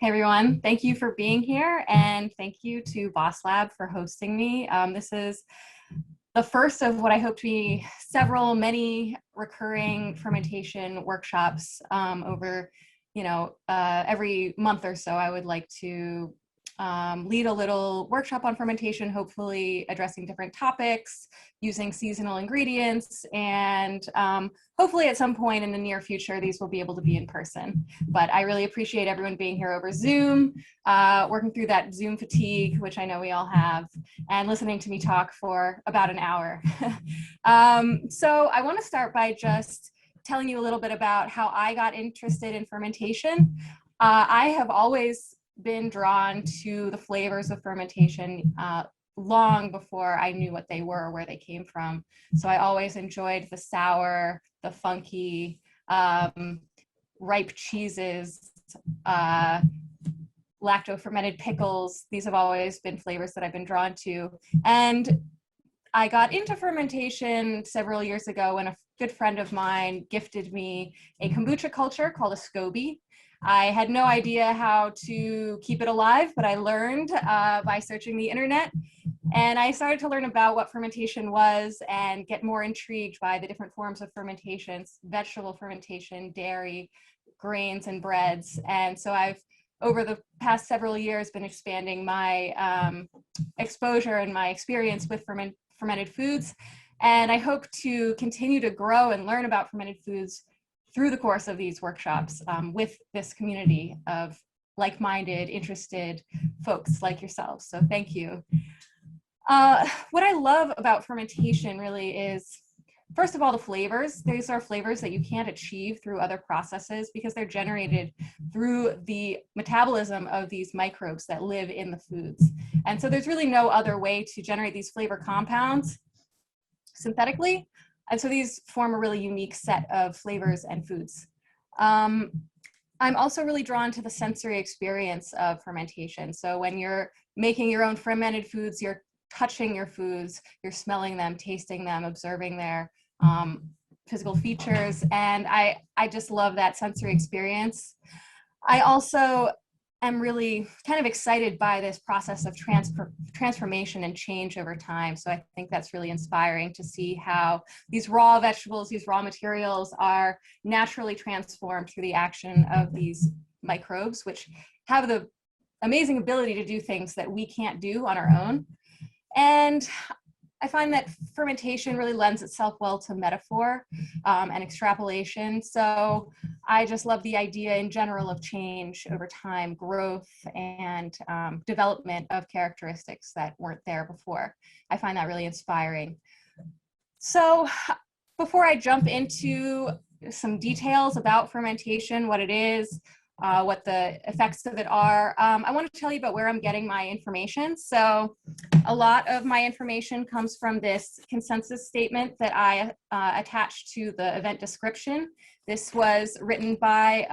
Hey everyone, thank you for being here, and thank you to Boss Lab for hosting me. This is the first of what I hope to be many recurring fermentation workshops over, every month or so. I would like to lead a little workshop on fermentation, hopefully addressing different topics, using seasonal ingredients, and hopefully at some point in the near future, these will be able to be in person. But I really appreciate everyone being here over Zoom, working through that Zoom fatigue, which I know we all have, and listening to me talk for about an hour. So I want to start by just telling you a little bit about how I got interested in fermentation. I have always been drawn to the flavors of fermentation long before I knew what they were or where they came from. So I always enjoyed the sour, the funky, ripe cheeses, lacto-fermented pickles. These have always been flavors that I've been drawn to. And I got into fermentation several years ago when a good friend of mine gifted me a kombucha culture called a SCOBY. I had no idea how to keep it alive, but I learned by searching the internet. And I started to learn about what fermentation was and get more intrigued by the different forms of fermentations, vegetable fermentation, dairy, grains, and breads. And so I've, over the past several years, been expanding my exposure and my experience with fermented foods. And I hope to continue to grow and learn about fermented foods through the course of these workshops with this community of like-minded, interested folks like yourselves. So thank you. What I love about fermentation really is, first of all, the flavors. These are flavors that you can't achieve through other processes because they're generated through the metabolism of these microbes that live in the foods. And so there's really no other way to generate these flavor compounds synthetically. And so these form a really unique set of flavors and foods. I'm also really drawn to the sensory experience of fermentation. So when you're making your own fermented foods, you're touching your foods, you're smelling them, tasting them, observing their physical features. And I just love that sensory experience. I also am really kind of excited by this process of transformation and change over time. So I think that's really inspiring to see how these raw vegetables, these raw materials are naturally transformed through the action of these microbes, which have the amazing ability to do things that we can't do on our own. And I find that fermentation really lends itself well to metaphor and extrapolation. So I just love the idea in general of change over time, growth, and development of characteristics that weren't there before. I find that really inspiring. So before I jump into some details about fermentation, what it is, what the effects of it are, I want to tell you about where I'm getting my information. So a lot of my information comes from this consensus statement that I attached to the event description. This was written by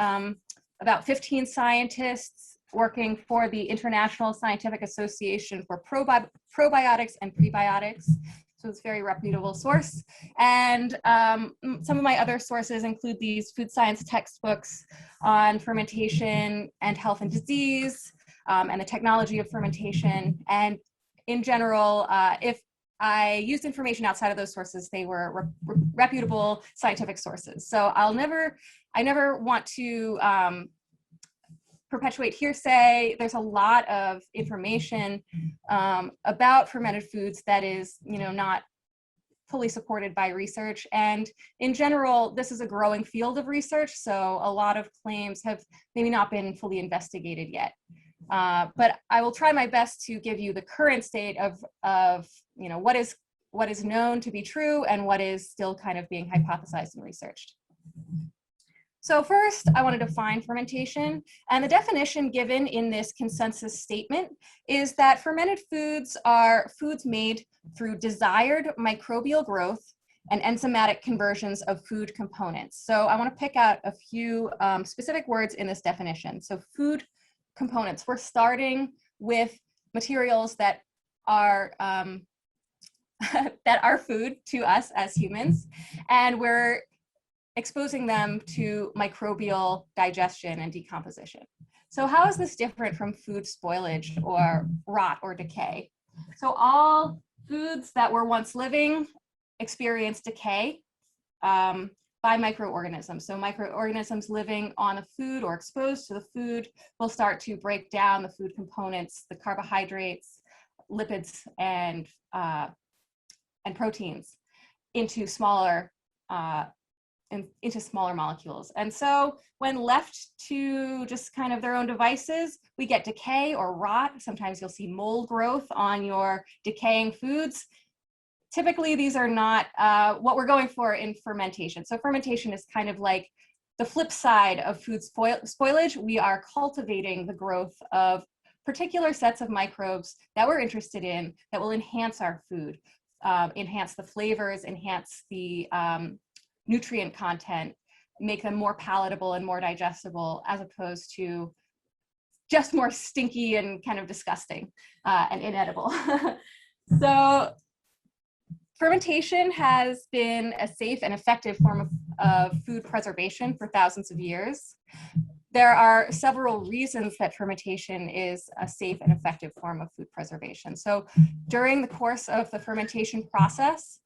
about 15 scientists working for the International Scientific Association for Probiotics and Prebiotics. So it's a very reputable source. And some of my other sources include these food science textbooks on fermentation and health and disease, and the technology of fermentation. And in general, if I used information outside of those sources, they were reputable scientific sources. So I never want to perpetuate hearsay. There's a lot of information about fermented foods that is, not fully supported by research. And in general, this is a growing field of research. So a lot of claims have maybe not been fully investigated yet. But I will try my best to give you the current state of what is known to be true and what is still kind of being hypothesized and researched. So first, I want to define fermentation, and the definition given in this consensus statement is that fermented foods are foods made through desired microbial growth and enzymatic conversions of food components. So I want to pick out a few specific words in this definition. So food components, we're starting with materials that are that are food to us as humans, and we're exposing them to microbial digestion and decomposition. So how is this different from food spoilage or rot or decay? So all foods that were once living experience decay by microorganisms. So microorganisms living on the food or exposed to the food will start to break down the food components, the carbohydrates, lipids, and proteins into smaller molecules. And so when left to just kind of their own devices, we get decay or rot. Sometimes you'll see mold growth on your decaying foods. Typically, these are not what we're going for in fermentation. So fermentation is kind of like the flip side of food spoilage. We are cultivating the growth of particular sets of microbes that we're interested in that will enhance our food, enhance the flavors, enhance the nutrient content, make them more palatable and more digestible, as opposed to just more stinky and kind of disgusting and inedible. So fermentation has been a safe and effective form of food preservation for thousands of years. There are several reasons that fermentation is a safe and effective form of food preservation. So during the course of the fermentation process,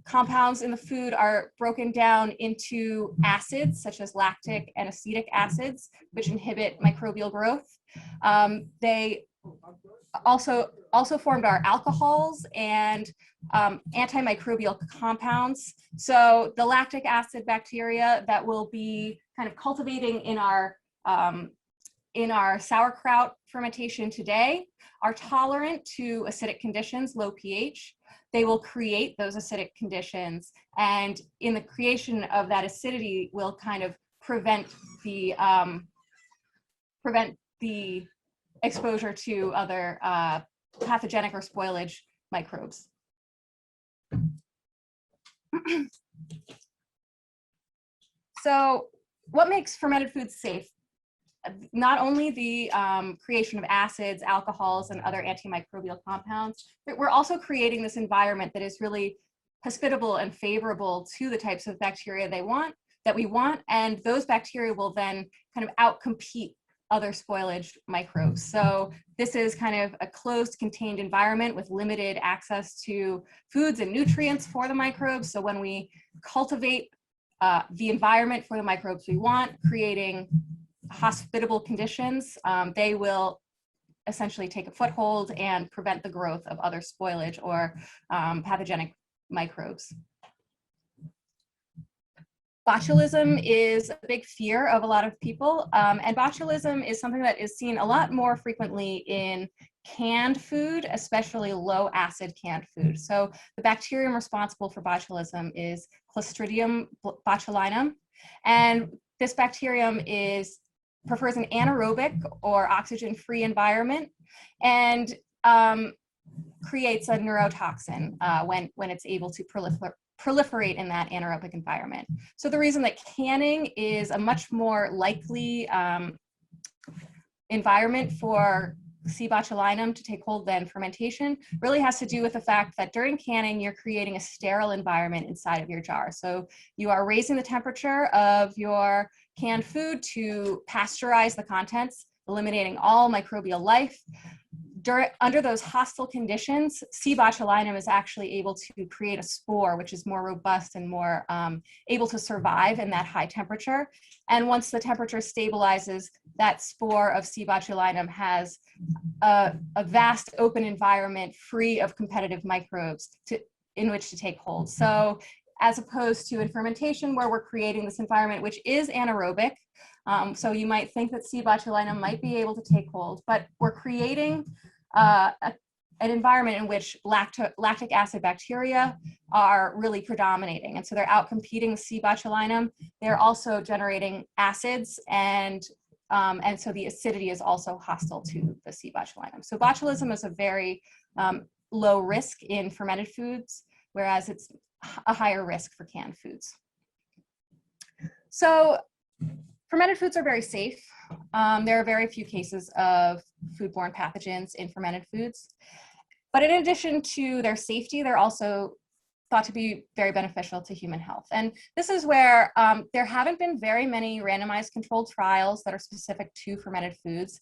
compounds in the food are broken down into acids, such as lactic and acetic acids, which inhibit microbial growth. They also formed our alcohols and antimicrobial compounds. So the lactic acid bacteria that will be kind of cultivating in our sauerkraut fermentation today are tolerant to acidic conditions, low pH. They will create those acidic conditions, and in the creation of that acidity will kind of prevent the exposure to other pathogenic or spoilage microbes. So what makes fermented foods safe? Not only the creation of acids, alcohols, and other antimicrobial compounds, but we're also creating this environment that is really hospitable and favorable to the types of bacteria that we want, and those bacteria will then kind of outcompete other spoilage microbes. So this is kind of a closed, contained environment with limited access to foods and nutrients for the microbes. So when we cultivate the environment for the microbes we want, creating hospitable conditions, they will essentially take a foothold and prevent the growth of other spoilage or pathogenic microbes. Botulism is a big fear of a lot of people, and botulism is something that is seen a lot more frequently in canned food, especially low acid canned food. So the bacterium responsible for botulism is Clostridium botulinum, and this bacterium prefers an anaerobic or oxygen-free environment and creates a neurotoxin when it's able to proliferate in that anaerobic environment. So the reason that canning is a much more likely environment for C. botulinum to take hold than fermentation really has to do with the fact that during canning, you're creating a sterile environment inside of your jar. So you are raising the temperature of your canned food to pasteurize the contents, eliminating all microbial life. Under those hostile conditions, C. botulinum is actually able to create a spore, which is more robust and more able to survive in that high temperature. And once the temperature stabilizes, that spore of C. botulinum has a vast open environment free of competitive microbes in which to take hold. So as opposed to in fermentation, where we're creating this environment, which is anaerobic, so you might think that C. botulinum might be able to take hold, but we're creating an environment in which lactic acid bacteria are really predominating. And so they're outcompeting C. botulinum. They're also generating acids, and so the acidity is also hostile to the C. botulinum. So botulism is a very low risk in fermented foods, whereas it's a higher risk for canned foods. So fermented foods are very safe. There are very few cases of foodborne pathogens in fermented foods. But in addition to their safety, they're also thought to be very beneficial to human health. And this is where there haven't been very many randomized controlled trials that are specific to fermented foods,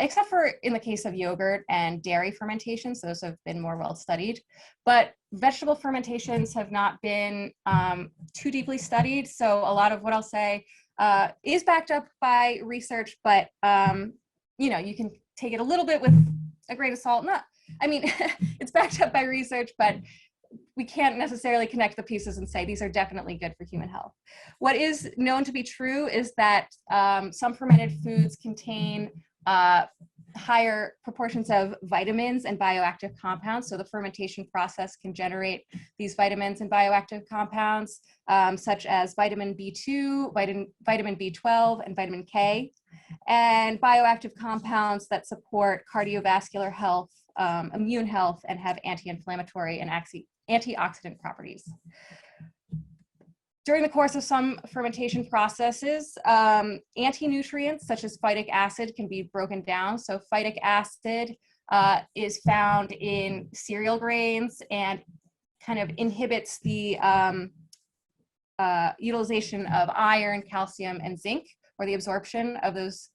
except for in the case of yogurt and dairy fermentations. Those have been more well studied. But vegetable fermentations have not been too deeply studied. So a lot of what I'll say is backed up by research, but you know, you can take it a little bit with a grain of salt. I mean, it's backed up by research, but we can't necessarily connect the pieces and say these are definitely good for human health. What is known to be true is that some fermented foods contain higher proportions of vitamins and bioactive compounds. So the fermentation process can generate these vitamins and bioactive compounds, such as vitamin B2, vitamin B12, and vitamin K, and bioactive compounds that support cardiovascular health, immune health, and have anti-inflammatory and antioxidant properties. During the course of some fermentation processes, anti-nutrients such as phytic acid can be broken down. So phytic acid is found in cereal grains and kind of inhibits the utilization of iron, calcium, and zinc, or the absorption of those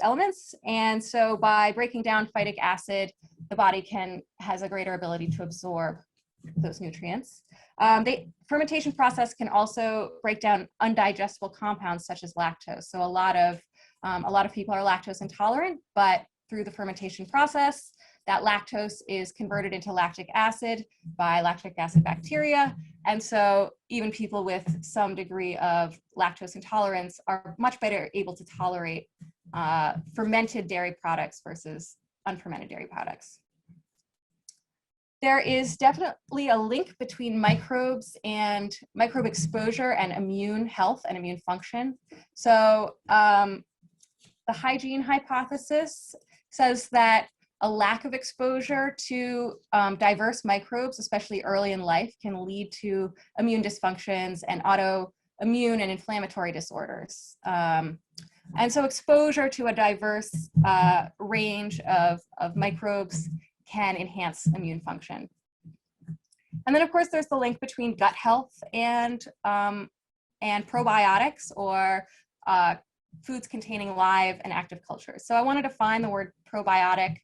elements. And so by breaking down phytic acid, the body has a greater ability to absorb those nutrients. The fermentation process can also break down undigestible compounds such as lactose. So a lot of people are lactose intolerant, but through the fermentation process, that lactose is converted into lactic acid by lactic acid bacteria. And so even people with some degree of lactose intolerance are much better able to tolerate fermented dairy products versus unfermented dairy products. There is definitely a link between microbes and microbe exposure and immune health and immune function. So the hygiene hypothesis says that a lack of exposure to diverse microbes, especially early in life, can lead to immune dysfunctions and autoimmune and inflammatory disorders. And so exposure to a diverse range of microbes can enhance immune function. And then of course there's the link between gut health and probiotics, or foods containing live and active cultures. So I want to define the word probiotic.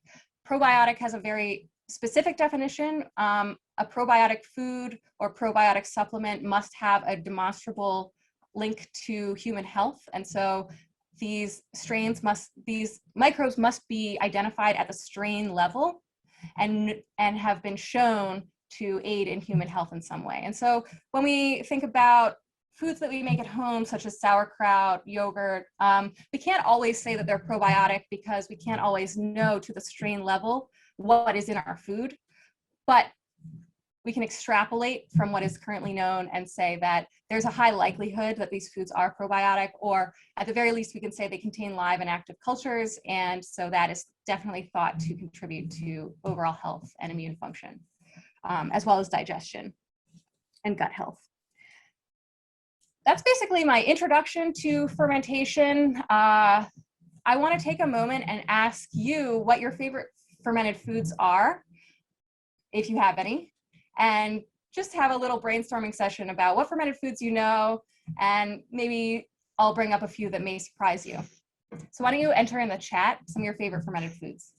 Probiotic has a very specific definition. A probiotic food or probiotic supplement must have a demonstrable link to human health. And so these microbes must be identified at the strain level and have been shown to aid in human health in some way. And so when we think about foods that we make at home, such as sauerkraut, yogurt, we can't always say that they're probiotic because we can't always know to the strain level what is in our food. But we can extrapolate from what is currently known and say that there's a high likelihood that these foods are probiotic, or at the very least, we can say they contain live and active cultures. And so that is definitely thought to contribute to overall health and immune function, as well as digestion and gut health. That's basically my introduction to fermentation. I want to take a moment and ask you what your favorite fermented foods are, if you have any, and just have a little brainstorming session about what fermented foods you know, and maybe I'll bring up a few that may surprise you. So why don't you enter in the chat some of your favorite fermented foods?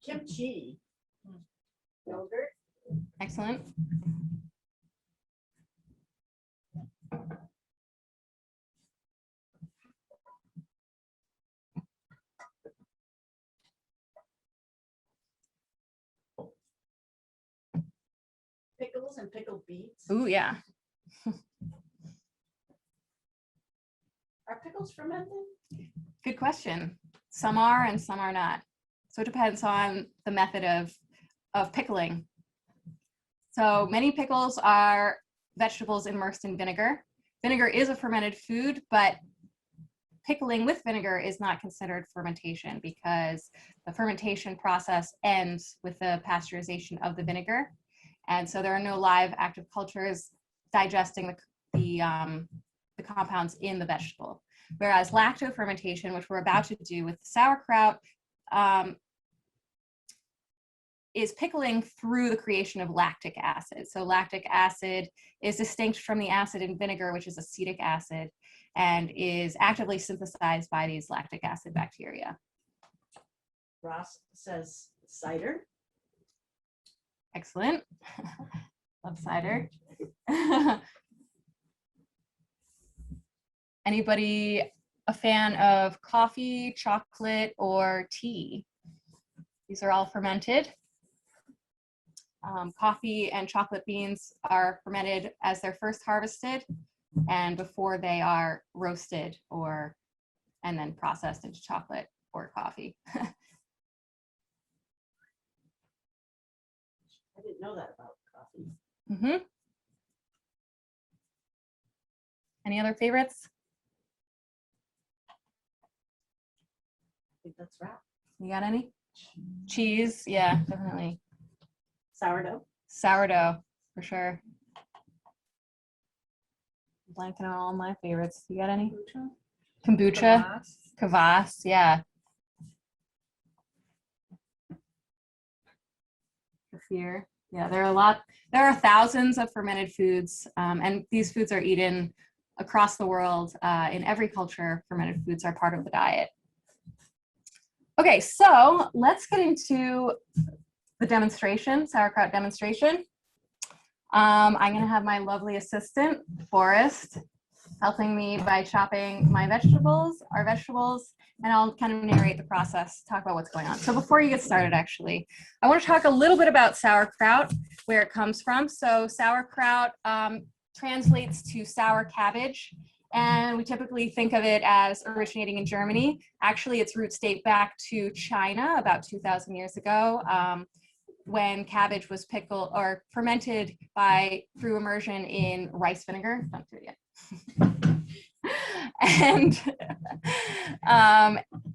Kimchi. Yogurt. Excellent. Pickles and pickled beets. Ooh, yeah. Are pickles fermented? Good question. Some are and some are not. So it depends on the method of pickling. So many pickles are vegetables immersed in vinegar. Vinegar is a fermented food, but pickling with vinegar is not considered fermentation because the fermentation process ends with the pasteurization of the vinegar. And so there are no live active cultures digesting the compounds in the vegetable. Whereas lacto fermentation, which we're about to do with sauerkraut, is pickling through the creation of lactic acid. So lactic acid is distinct from the acid in vinegar, which is acetic acid, and is actively synthesized by these lactic acid bacteria. Ross says cider. Excellent. Love cider. Anybody a fan of coffee, chocolate, or tea? These are all fermented. Coffee and chocolate beans are fermented as they're first harvested and before they are roasted and then processed into chocolate or coffee. I didn't know that about coffee. Mm-hmm. Any other favorites? I think that's right. You got any? Cheese, yeah, definitely. Sourdough. Sourdough, for sure. Blanking on all my favorites. You got any? Kombucha. Kvass, yeah. Kefir. Yeah, there are thousands of fermented foods, and these foods are eaten across the world. In every culture, fermented foods are part of the diet. Okay, so let's get into the demonstration, sauerkraut demonstration. I'm gonna have my lovely assistant, Forrest, helping me by chopping our vegetables, and I'll kind of narrate the process, talk about what's going on. So before you get started, actually, I want to talk a little bit about sauerkraut, where it comes from. So sauerkraut translates to sour cabbage, and we typically think of it as originating in Germany. Actually, its roots date back to China about 2,000 years ago, when cabbage was pickled or fermented through immersion in rice vinegar. Don't do it yet.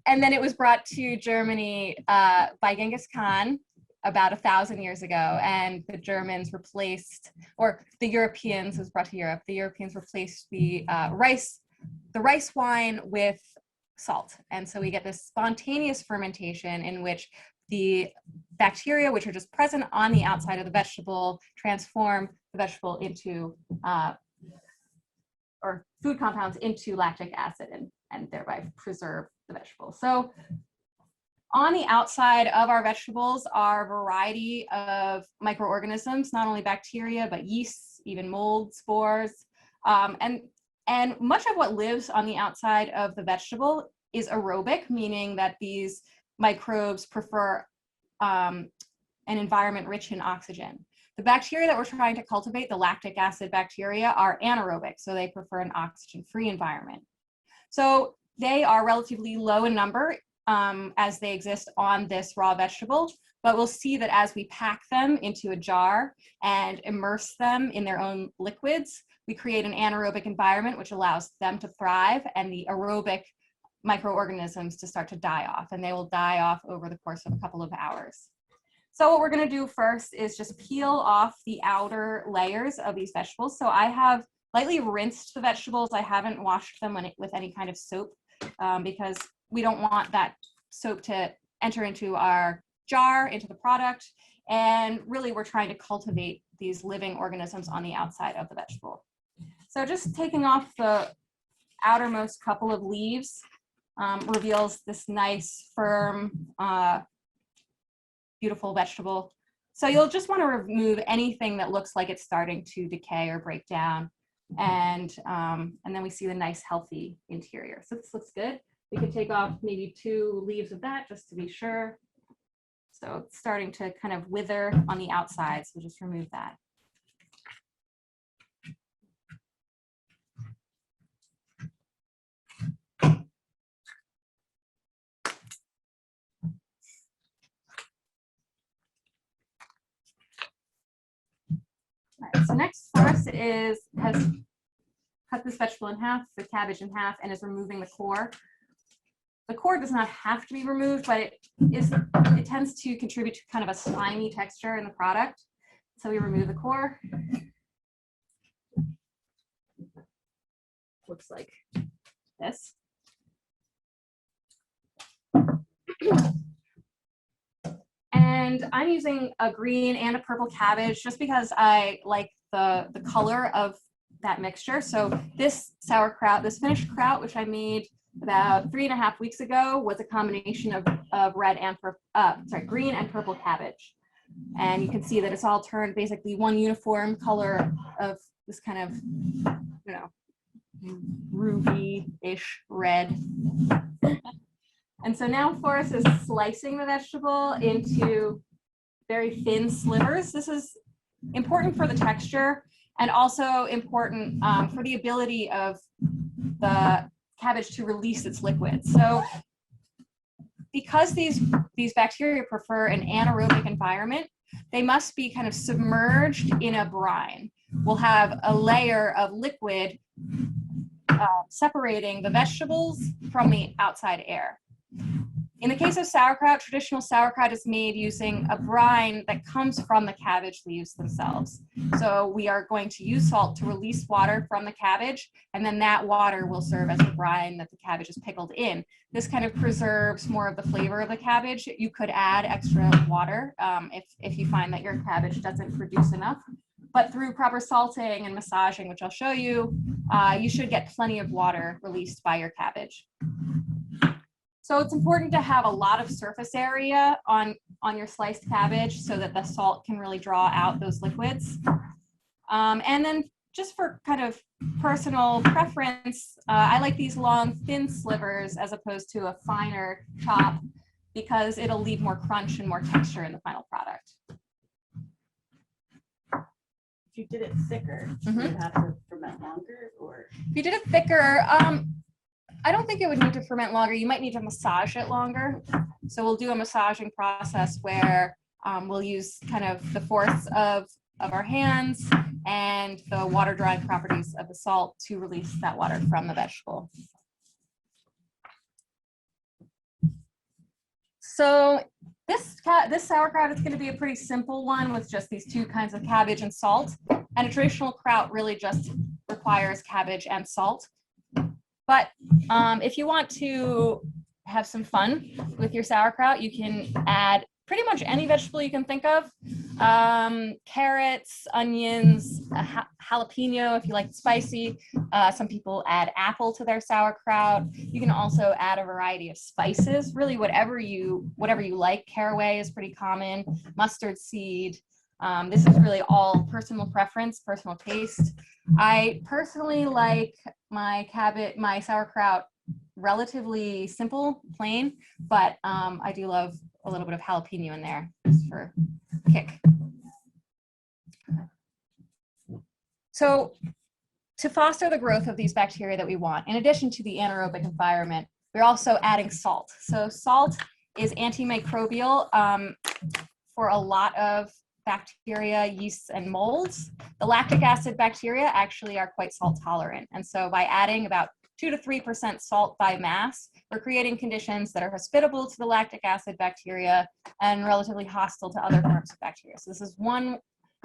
And then it was brought to Germany by Genghis Khan about 1,000 years ago, and the Germans replaced, or the Europeans, was brought to Europe. The Europeans replaced the rice wine with salt, and so we get this spontaneous fermentation in which the bacteria, which are just present on the outside of the vegetable, transform the vegetable into or food compounds into lactic acid and thereby preserve the vegetable. So on the outside of our vegetables are a variety of microorganisms, not only bacteria, but yeasts, even mold, spores. And much of what lives on the outside of the vegetable is aerobic, meaning that these microbes prefer an environment rich in oxygen. The bacteria that we're trying to cultivate, the lactic acid bacteria, are anaerobic, so they prefer an oxygen-free environment. So they are relatively low in number as they exist on this raw vegetable, but we'll see that as we pack them into a jar and immerse them in their own liquids, we create an anaerobic environment which allows them to thrive and the aerobic microorganisms to start to die off, and they will die off over the course of a couple of hours. So what we're going to do first is just peel off the outer layers of these vegetables. So I have lightly rinsed the vegetables. I haven't washed them with any kind of soap because we don't want that soap to enter into our jar, into the product. And really, we're trying to cultivate these living organisms on the outside of the vegetable. So just taking off the outermost couple of leaves reveals this nice, firm, beautiful vegetable. So you'll just want to remove anything that looks like it's starting to decay or break down. And then we see the nice, healthy interior. So this looks good. We can take off maybe 2 leaves of that just to be sure. So it's starting to kind of wither on the outside. So just remove that. All right, so next Forrest has cut this vegetable in half, the cabbage in half, and is removing the core. The core does not have to be removed, but it tends to contribute to kind of a slimy texture in the product. So we remove the core. Looks like this. And I'm using a green and a purple cabbage just because I like the color of that mixture. So this sauerkraut, this finished kraut, which I made about 3.5 weeks ago, was a combination of green and purple cabbage. And you can see that it's all turned basically one uniform color of this kind of, you know, ruby-ish red. And so now Forrest is slicing the vegetable into very thin slivers. This is important for the texture and also important for the ability of the cabbage to release its liquid. So because these bacteria prefer an anaerobic environment, they must be kind of submerged in a brine. We'll have a layer of liquid separating the vegetables from the outside air. In the case of sauerkraut, traditional sauerkraut is made using a brine that comes from the cabbage leaves themselves. So we are going to use salt to release water from the cabbage, and then that water will serve as the brine that the cabbage is pickled in. This kind of preserves more of the flavor of the cabbage. You could add extra water if you find that your cabbage doesn't produce enough. But through proper salting and massaging, which I'll show you, you should get plenty of water released by your cabbage. So it's important to have a lot of surface area on your sliced cabbage so that the salt can really draw out those liquids. And then just for kind of personal preference, I like these long, thin slivers as opposed to a finer chop because it'll leave more crunch and more texture in the final product. If you did it thicker, you would have to ferment longer, or? If you did it thicker, I don't think it would need to ferment longer. You might need to massage it longer. So we'll do a massaging process where we'll use kind of the force of our hands and the water drying properties of the salt to release that water from the vegetable. So this sauerkraut is going to be a pretty simple one with just these two kinds of cabbage and salt. And a traditional kraut really just requires cabbage and salt. But if you want to have some fun with your sauerkraut, you can add pretty much any vegetable you can think of. Carrots, onions, jalapeno if you like it spicy. Some people add apple to their sauerkraut. You can also add a variety of spices, really whatever you like. Caraway is pretty common, mustard seed. This is really all personal preference, personal taste. I personally like my sauerkraut relatively simple, plain, but I do love a little bit of jalapeno in there just for a kick. So to foster the growth of these bacteria that we want, in addition to the anaerobic environment, we're also adding salt. So salt is antimicrobial for a lot of bacteria, yeasts, and molds. The lactic acid bacteria actually are quite salt tolerant. And so by adding about 2 to 3% salt by mass, we're creating conditions that are hospitable to the lactic acid bacteria and relatively hostile to other forms of bacteria. So this is one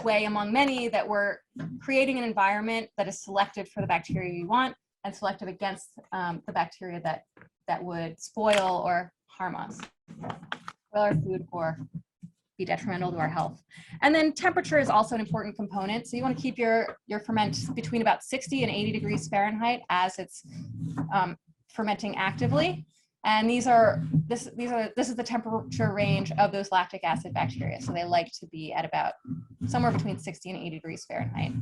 way among many that we're creating an environment that is selective for the bacteria we want and selective against the bacteria that would spoil or harm us, spoil our food or be detrimental to our health. And then temperature is also an important component. So you want to keep your ferment between about 60 and 80 degrees Fahrenheit as it's fermenting actively. And this is the temperature range of those lactic acid bacteria. So they like to be at about somewhere between 60 and 80 degrees Fahrenheit.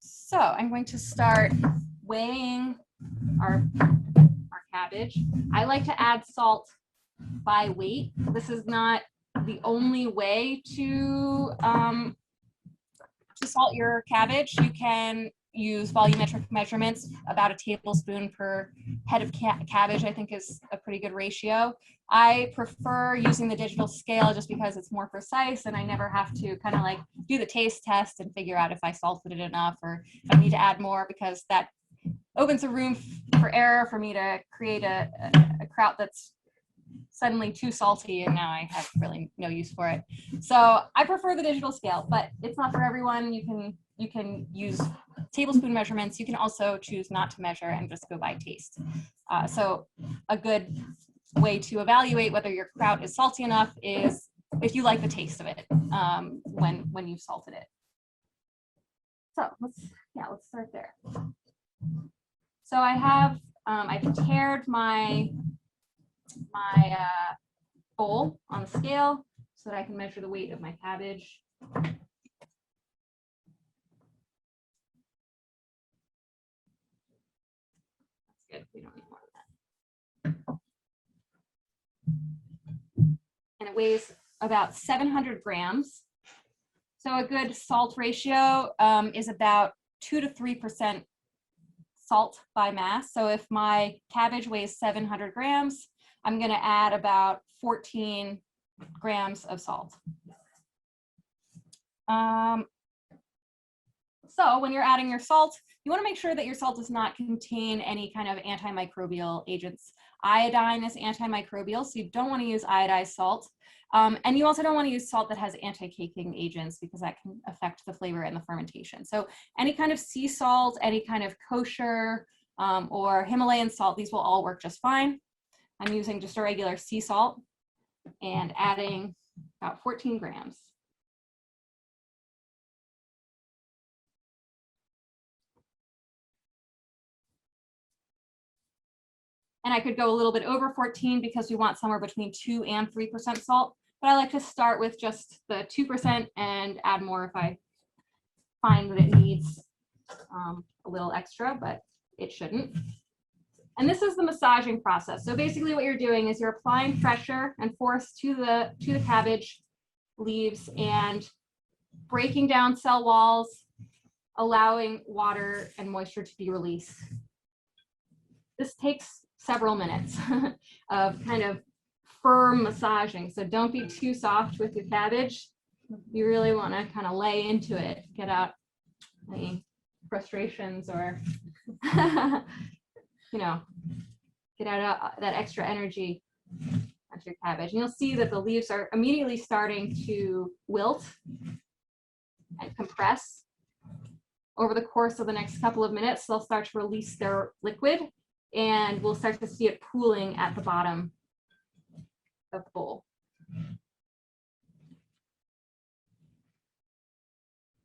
So I'm going to start weighing our cabbage. I like to add salt by weight. This is not the only way to salt your cabbage. You can use volumetric measurements. About a tablespoon per head of cabbage, I think, is a pretty good ratio. I prefer using the digital scale just because it's more precise and I never have to kind of like do the taste test and figure out if I salted it enough or if I need to add more, because that opens a room for error for me to create a kraut that's suddenly too salty and now I have really no use for it. So I prefer the digital scale, but it's not for everyone. You can use tablespoon measurements. You can also choose not to measure and just go by taste. So a good way to evaluate whether your kraut is salty enough is if you like the taste of it when you've salted it. So let's start there. So I have I prepared my bowl on the scale so that I can measure the weight of my cabbage. That's good. We don't need more of that. And it weighs about 700 grams. So a good salt ratio is about 2 to 3% salt by mass. So if my cabbage weighs 700 grams, I'm going to add about 14 grams of salt. So when you're adding your salt, you want to make sure that your salt does not contain any kind of antimicrobial agents. Iodine is antimicrobial, so you don't want to use iodized salt. And you also don't want to use salt that has anti-caking agents because that can affect the flavor and the fermentation. So any kind of sea salt, any kind of kosher or Himalayan salt, these will all work just fine. I'm using just a regular sea salt and adding about 14 grams. And I could go a little bit over 14 because we want somewhere between 2 and 3% salt. But I like to start with just the 2% and add more if I find that it needs a little extra, but it shouldn't. And this is the massaging process. So basically what you're doing is you're applying pressure and force to the cabbage leaves and breaking down cell walls, allowing water and moisture to be released. This takes several minutes of kind of firm massaging. So don't be too soft with your cabbage. You really want to kind of lay into it, get out any frustrations or, you know, get out that extra energy onto your cabbage. And you'll see that the leaves are immediately starting to wilt and compress. Over the course of the next couple of minutes, they'll start to release their liquid and we'll start to see it pooling at the bottom of the bowl.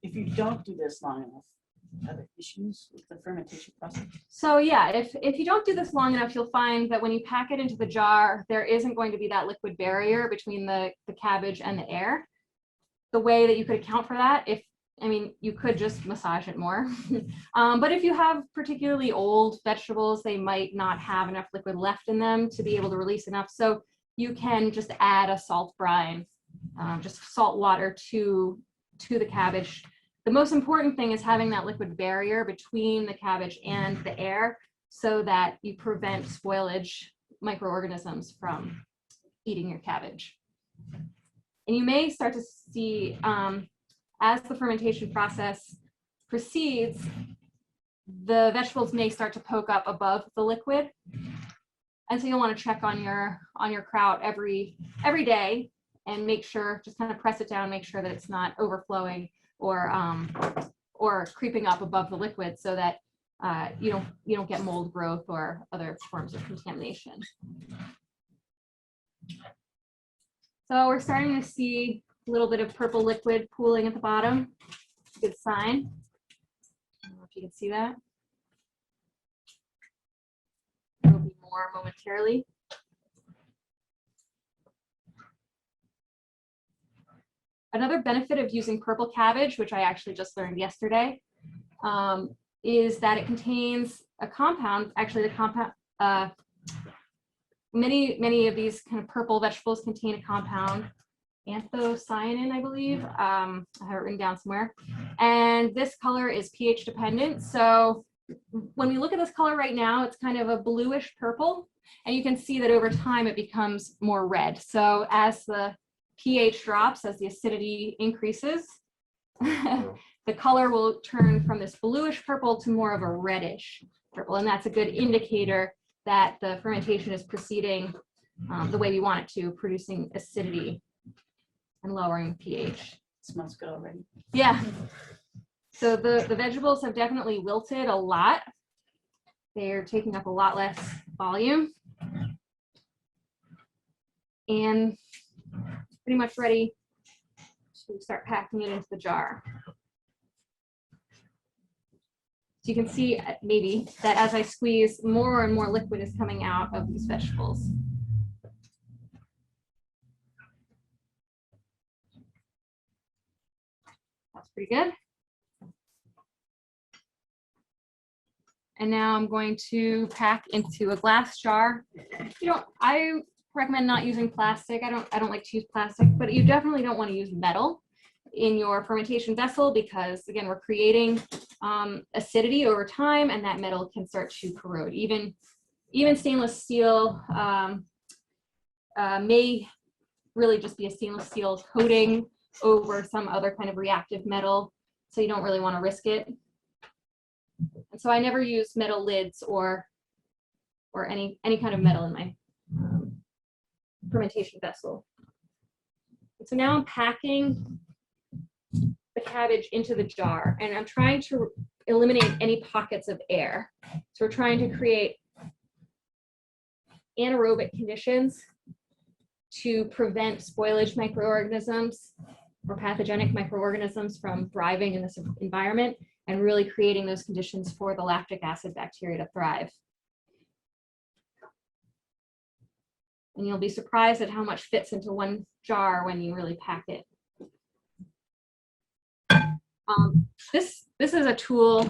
If you don't do this long enough, are there issues with the fermentation process? So yeah, if you don't do this long enough, you'll find that when you pack it into the jar, there isn't going to be that liquid barrier between the cabbage and the air. The way that you could account for that, you could just massage it more. But if you have particularly old vegetables, they might not have enough liquid left in them to be able to release enough. So you can just add a salt brine, just salt water to the cabbage. The most important thing is having that liquid barrier between the cabbage and the air so that you prevent spoilage microorganisms from eating your cabbage. And you may start to see, as the fermentation process proceeds, the vegetables may start to poke up above the liquid. And so you'll want to check on your kraut every day and make sure, just kind of press it down, make sure that it's not overflowing or creeping up above the liquid so that you don't get mold growth or other forms of contamination. So we're starting to see a little bit of purple liquid pooling at the bottom. Good sign. I don't know if you can see that. There'll be more momentarily. Another benefit of using purple cabbage, which I actually just learned yesterday, is that it contains a compound. Actually, the compound, many of these kind of purple vegetables contain a compound, anthocyanin, I believe. I have it written down somewhere. And this color is pH dependent. So when we look at this color right now, it's kind of a bluish purple, and you can see that over time it becomes more red. So as the pH drops, as the acidity increases, the color will turn from this bluish purple to more of a reddish purple. And that's a good indicator that the fermentation is proceeding the way we want it to, producing acidity and lowering pH. It smells good already. Yeah. So the vegetables have definitely wilted a lot. They're taking up a lot less volume. and pretty much ready to start packing it into the jar. So you can see maybe that as I squeeze, more and more liquid is coming out of these vegetables. That's pretty good. And now I'm going to pack into a glass jar. I recommend not using plastic. I don't like to use plastic, but you definitely don't want to use metal in your fermentation vessel because, again, we're creating acidity over time, and that metal can start to corrode. Even stainless steel may really just be a stainless steel coating over some other kind of reactive metal, so you don't really want to risk it. And so I never use metal lids or any kind of metal in my fermentation vessel. And so now I'm packing the cabbage into the jar, and I'm trying to eliminate any pockets of air. So we're trying to create anaerobic conditions to prevent spoilage microorganisms or pathogenic microorganisms from thriving in this environment, and really creating those conditions for the lactic acid bacteria to thrive. And you'll be surprised at how much fits into one jar when you really pack it. This is a tool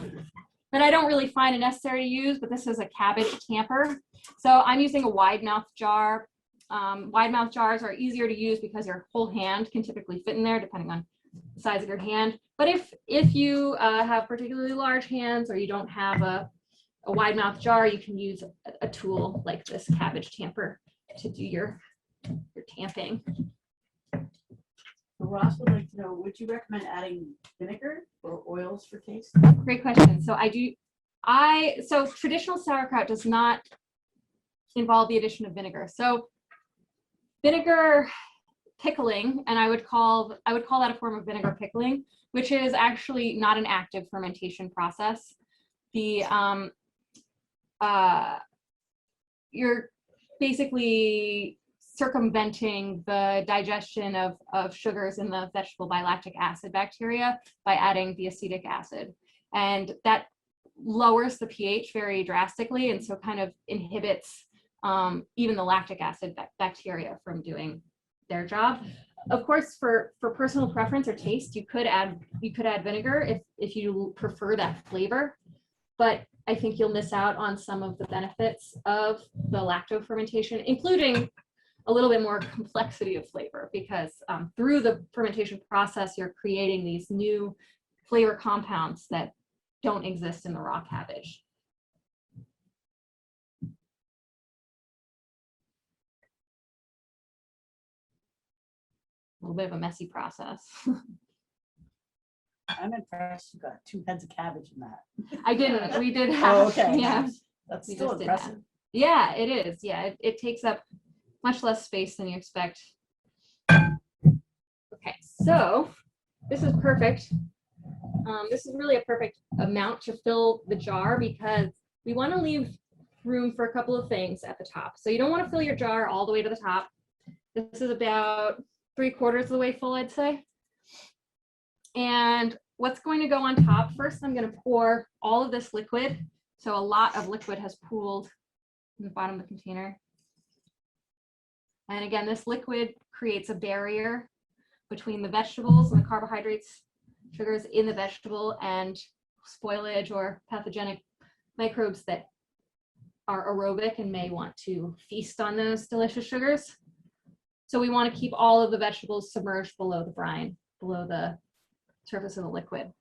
that I don't really find it necessary to use, but this is a cabbage tamper. So I'm using a wide mouth jar. Wide mouth jars are easier to use because your whole hand can typically fit in there, depending on the size of your hand. But if you have particularly large hands, or you don't have a wide mouth jar, you can use a tool like this cabbage tamper to do your tamping. Ross would like to know, would you recommend adding vinegar or oils for taste? Great question. So so traditional sauerkraut does not involve the addition of vinegar. So vinegar pickling, and I would call that a form of vinegar pickling, which is actually not an active fermentation process. You're basically circumventing the digestion of sugars in the vegetable by lactic acid bacteria by adding the acetic acid. And that lowers the pH very drastically, and so kind of inhibits even the lactic acid bacteria from doing their job. Of course, for personal preference or taste, you could add vinegar if you prefer that flavor, but I think you'll miss out on some of the benefits of the lacto fermentation, including a little bit more complexity of flavor, because through the fermentation process, you're creating these new flavor compounds that don't exist in the raw cabbage. A little bit of a messy process. I'm impressed you got 2 heads of cabbage in that. I didn't. We did have. Oh, okay. Yeah. That's We still just did impressive. Yeah, it is. Yeah, it takes up much less space than you expect. Okay, so this is perfect. This is really a perfect amount to fill the jar, because we want to leave room for a couple of things at the top. So you don't want to fill your jar all the way to the top. This is about 3/4 of the way full, I'd say. And what's going to go on top? First, I'm going to pour all of this liquid. So a lot of liquid has pooled in the bottom of the container. And again, this liquid creates a barrier between the vegetables and the carbohydrates, sugars in the vegetable, and spoilage or pathogenic microbes that are aerobic and may want to feast on those delicious sugars. So we want to keep all of the vegetables submerged below the brine, below the surface of the liquid.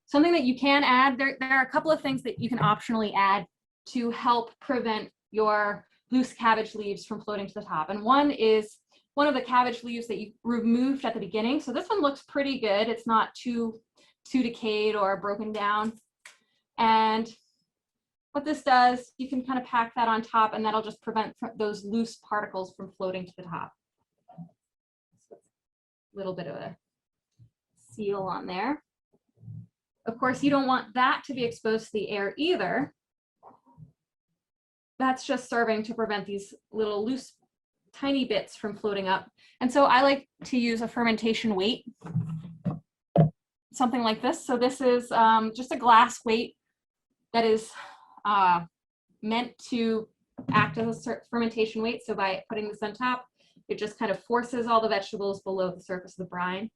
Something that you can add, there are a couple of things that you can optionally add to help prevent your loose cabbage leaves from floating to the top. And one is one of the cabbage leaves that you removed at the beginning. So this one looks pretty good. It's not too decayed or broken down. And what this does, you can kind of pack that on top, and that'll just prevent those loose particles from floating to the top. So a little bit of a seal on there. Of course, you don't want that to be exposed to the air either. That's just serving to prevent these little loose tiny bits from floating up. And so I like to use a fermentation weight, something like this. So this is just a glass weight that is meant to act as a fermentation weight. So by putting this on top, it just kind of forces all the vegetables below the surface of the brine.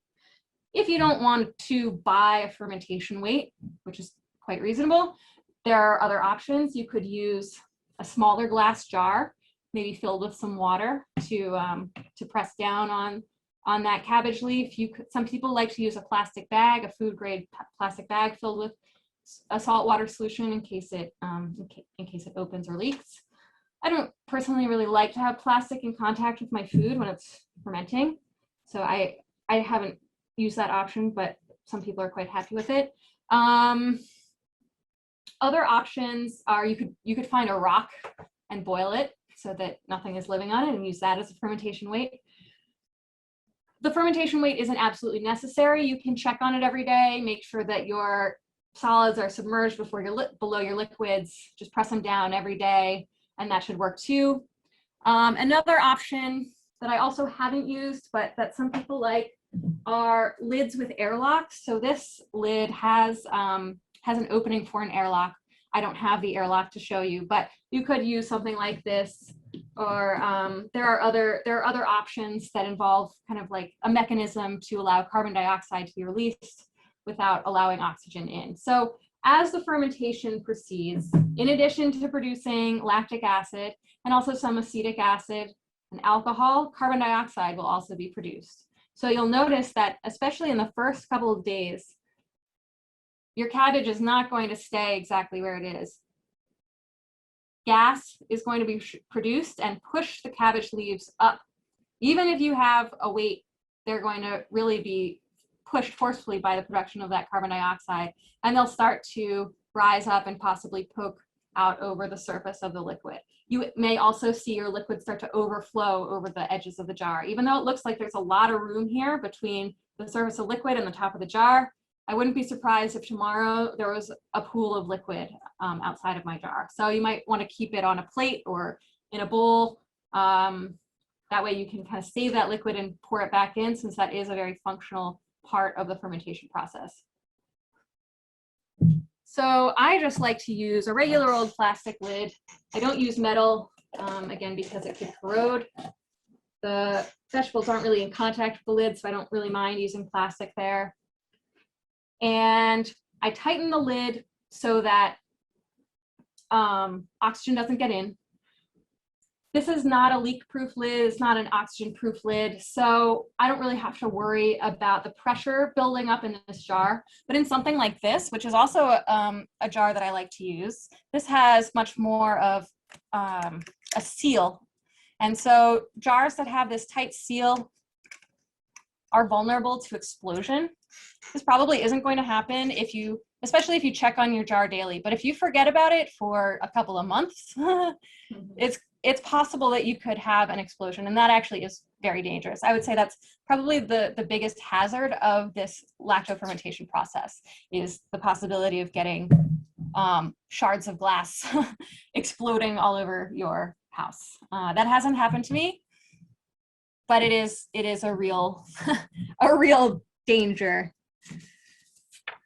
If you don't want to buy a fermentation weight, which is quite reasonable, there are other options. You could use a smaller glass jar, maybe filled with some water to press down on that cabbage leaf. Some people like to use a plastic bag, a food grade plastic bag filled with a saltwater solution in case it opens or leaks. I don't personally really like to have plastic in contact with my food when it's fermenting, so I haven't used that option, but some people are quite happy with it. Other options are you could find a rock and boil it so that nothing is living on it and use that as a fermentation weight. The fermentation weight isn't absolutely necessary. You can check on it every day, make sure that your solids are submerged below your liquids. Just press them down every day, and that should work too. Another option that I also haven't used, but that some people like, are lids with airlocks. So this lid has an opening for an airlock. I don't have the airlock to show you, but you could use something like this, or there are other options that involve kind of like a mechanism to allow carbon dioxide to be released without allowing oxygen in. So as the fermentation proceeds, in addition to producing lactic acid and also some acetic acid and alcohol, carbon dioxide will also be produced. So you'll notice that, especially in the first couple of days, your cabbage is not going to stay exactly where it is. Gas is going to be produced and push the cabbage leaves up. Even if you have a weight, they're going to really be pushed forcefully by the production of that carbon dioxide, and they'll start to rise up and possibly poke out over the surface of the liquid. You may also see your liquid start to overflow over the edges of the jar. Even though it looks like there's a lot of room here between the surface of liquid and the top of the jar, I wouldn't be surprised if tomorrow there was a pool of liquid outside of my jar. So you might want to keep it on a plate or in a bowl. That way you can kind of save that liquid and pour it back in, since that is a very functional part of the fermentation process. So I just like to use a regular old plastic lid. I don't use metal, again, because it could corrode. The vegetables aren't really in contact with the lid, so I don't really mind using plastic there. And I tighten the lid so that oxygen doesn't get in. This is not a leak-proof lid, it's not an oxygen-proof lid, so I don't really have to worry about the pressure building up in this jar. But in something like this, which is also a jar that I like to use, this has much more of a seal. And so jars that have this tight seal are vulnerable to explosion. This probably isn't going to happen especially if you check on your jar daily. But if you forget about it for a couple of months, it's possible that you could have an explosion, and that actually is very dangerous. I would say that's probably the biggest hazard of this lacto-fermentation process, is the possibility of getting shards of glass exploding all over your house. That hasn't happened to me, but it is a real a real danger.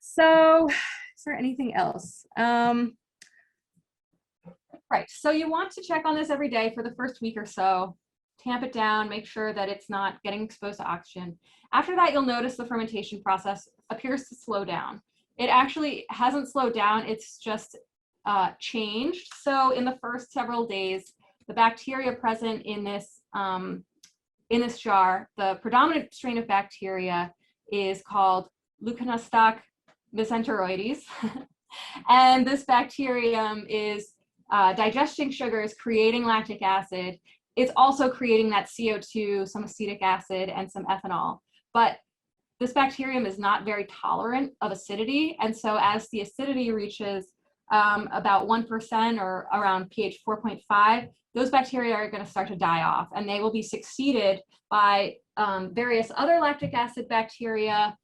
So is there anything else? Right, so you want to check on this every day for the first week or so, tamp it down, make sure that it's not getting exposed to oxygen. After that, you'll notice the fermentation process appears to slow down. It actually hasn't slowed down, it's just changed. So in the first several days, the bacteria present in this jar, the predominant strain of bacteria is called Leuconostoc mesenteroides. And this bacterium is digesting sugars, creating lactic acid. It's also creating that CO2, some acetic acid, and some ethanol. But this bacterium is not very tolerant of acidity. And so as the acidity reaches about 1% or around pH 4.5, those bacteria are going to start to die off, and they will be succeeded by various other lactic acid bacteria,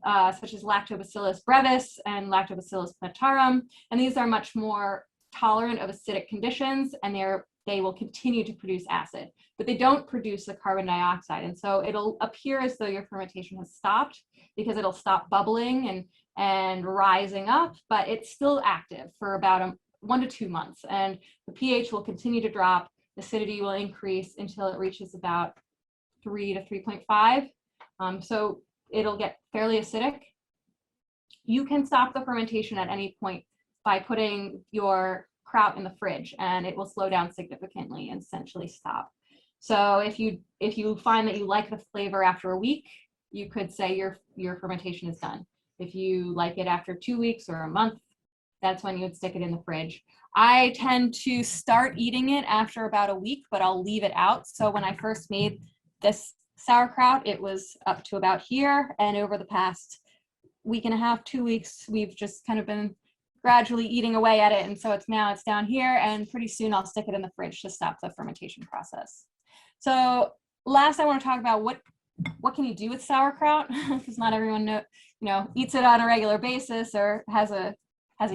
such as Lactobacillus brevis and Lactobacillus plantarum. And these are much more tolerant of acidic conditions, and they're they will continue to produce acid, but they don't produce the carbon dioxide. And so it'll appear as though your fermentation has stopped because it'll stop bubbling and rising up, but it's still active for about 1 to 2 months. And the pH will continue to drop, acidity will increase until it reaches about 3 to 3.5. So it'll get fairly acidic. You can stop the fermentation at any point by putting your kraut in the fridge, and it will slow down significantly and essentially stop. So if you find that you like the flavor after a week, you could say your fermentation is done. If you like it after 2 weeks or a month, that's when you would stick it in the fridge. I tend to start eating it after about a week, but I'll leave it out. So when I first made this sauerkraut, it was up to about here, and over the past week and a half, 2 weeks, we've just kind of been gradually eating away at it, and so it's down here, and pretty soon I'll stick it in the fridge to stop the fermentation process. So last, I want to talk about what can you do with sauerkraut, because not everyone eats it on a regular basis or has a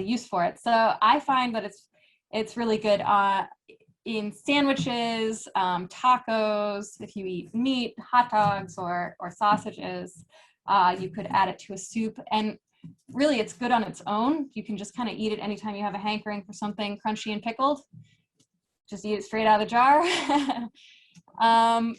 use for it. So I find that it's really good in sandwiches, tacos. If you eat meat, hot dogs, or sausages, you could add it to a soup. And really, it's good on its own. You can just kind of eat it anytime you have a hankering for something crunchy and pickled. Just eat it straight out of the jar.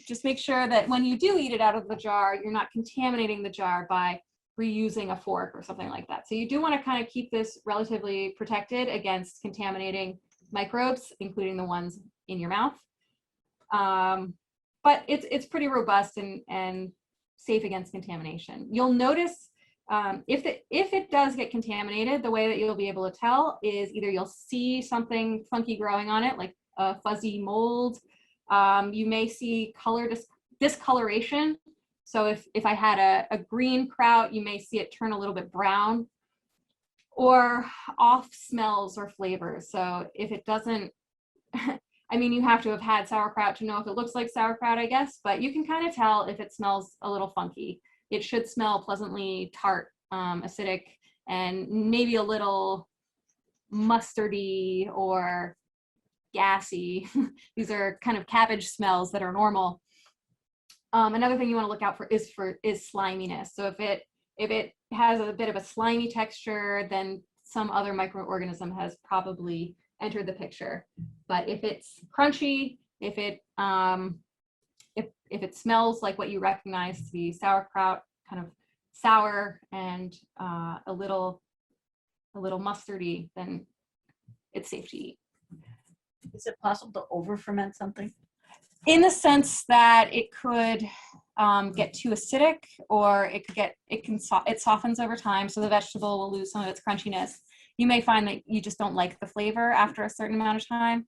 Just make sure that when you do eat it out of the jar, you're not contaminating the jar by reusing a fork or something like that. So you do want to kind of keep this relatively protected against contaminating microbes, including the ones in your mouth. But it's pretty robust and safe against contamination. You'll notice if it does get contaminated, the way that you'll be able to tell is either you'll see something funky growing on it, like a fuzzy mold. You may see color discoloration. So if I had a green kraut, you may see it turn a little bit brown, or off smells or flavors. So if it doesn't, I mean, you have to have had sauerkraut to know if it looks like sauerkraut, I guess, but you can kind of tell if it smells a little funky. It should smell pleasantly tart, acidic, and maybe a little mustardy or gassy. These are kind of cabbage smells that are normal. Another thing you want to look out for is sliminess. So if it has a bit of a slimy texture, then some other microorganism has probably entered the picture. But if it's crunchy, if it smells like what you recognize to be sauerkraut, kind of sour and a little mustardy, then it's safe to eat. Is it possible to over ferment something? In the sense that it could get too acidic, or it softens over time, so the vegetable will lose some of its crunchiness. You may find that you just don't like the flavor after a certain amount of time.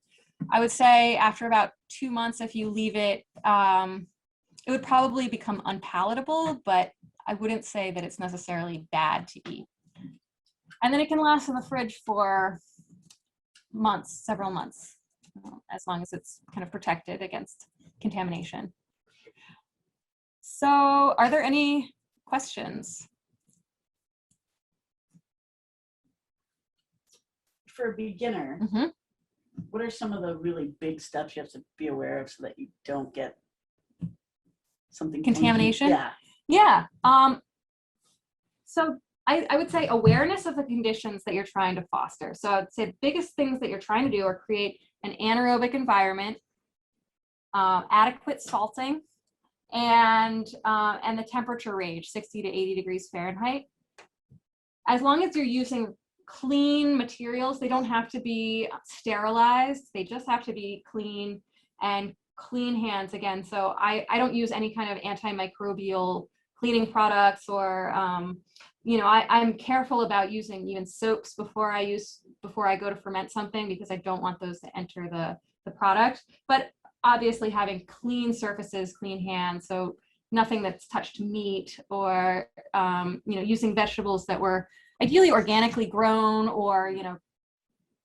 I would say after about 2 months, if you leave it, it would probably become unpalatable, but I wouldn't say that it's necessarily bad to eat. And then it can last in the fridge for months, several months, as long as it's kind of protected against contamination. So are there any questions? For a beginner, what are some of the really big steps you have to be aware of so that you don't get something Contamination? funky? Yeah. So I would say awareness of the conditions that you're trying to foster. So I'd say the biggest things that you're trying to do are create an anaerobic environment, adequate salting, and the temperature range, 60 to 80 degrees Fahrenheit. As long as you're using clean materials, they don't have to be sterilized. They just have to be clean, and clean hands again. So I don't use any kind of antimicrobial cleaning products, or I'm careful about using even soaps before I go to ferment something, because I don't want those to enter the product. But obviously having clean surfaces, clean hands, so nothing that's touched meat, or using vegetables that were ideally organically grown, or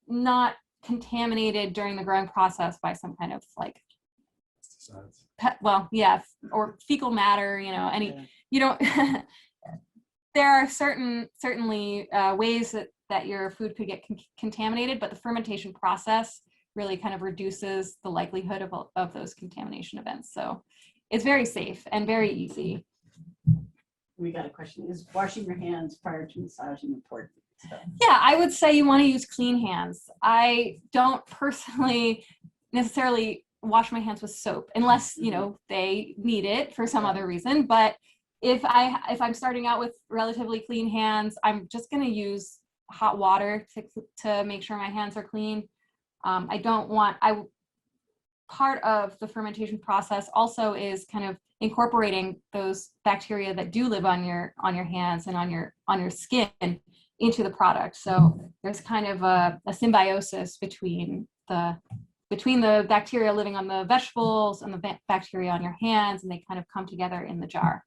not contaminated during the growing process by some kind of like or fecal matter, you don't there are certainly ways that your food could get contaminated, but the fermentation process really kind of reduces the likelihood of those contamination events. So it's very safe and very easy. We got a question. Is washing your hands prior to massaging important? So. Yeah, I would say you want to use clean hands. I don't personally necessarily wash my hands with soap unless, you know, they need it for some other reason. But if I'm starting out with relatively clean hands, I'm just going to use hot water to make sure my hands are clean. Part of the fermentation process also is kind of incorporating those bacteria that do live on your hands and on your skin into the product. So there's kind of a symbiosis between the bacteria living on the vegetables and the bacteria on your hands, and they kind of come together in the jar.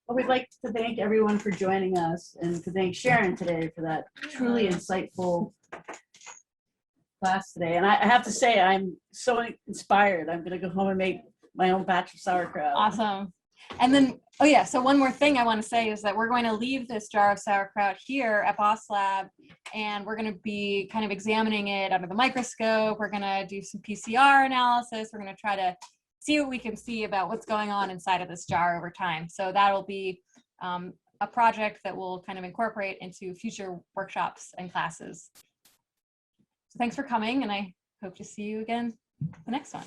Well, we'd like to thank everyone for joining us and to thank Sharon today for that truly insightful class today. And I have to say, I'm so inspired. I'm going to go home and make my own batch of sauerkraut. Awesome. And then, oh yeah, so one more thing I want to say is that we're going to leave this jar of sauerkraut here at Boss Lab, and we're going to be kind of examining it under the microscope. We're going to do some PCR analysis. We're going to try to see what we can see about what's going on inside of this jar over time. So that'll be a project that we'll kind of incorporate into future workshops and classes. So thanks for coming, and I hope to see you again the next one.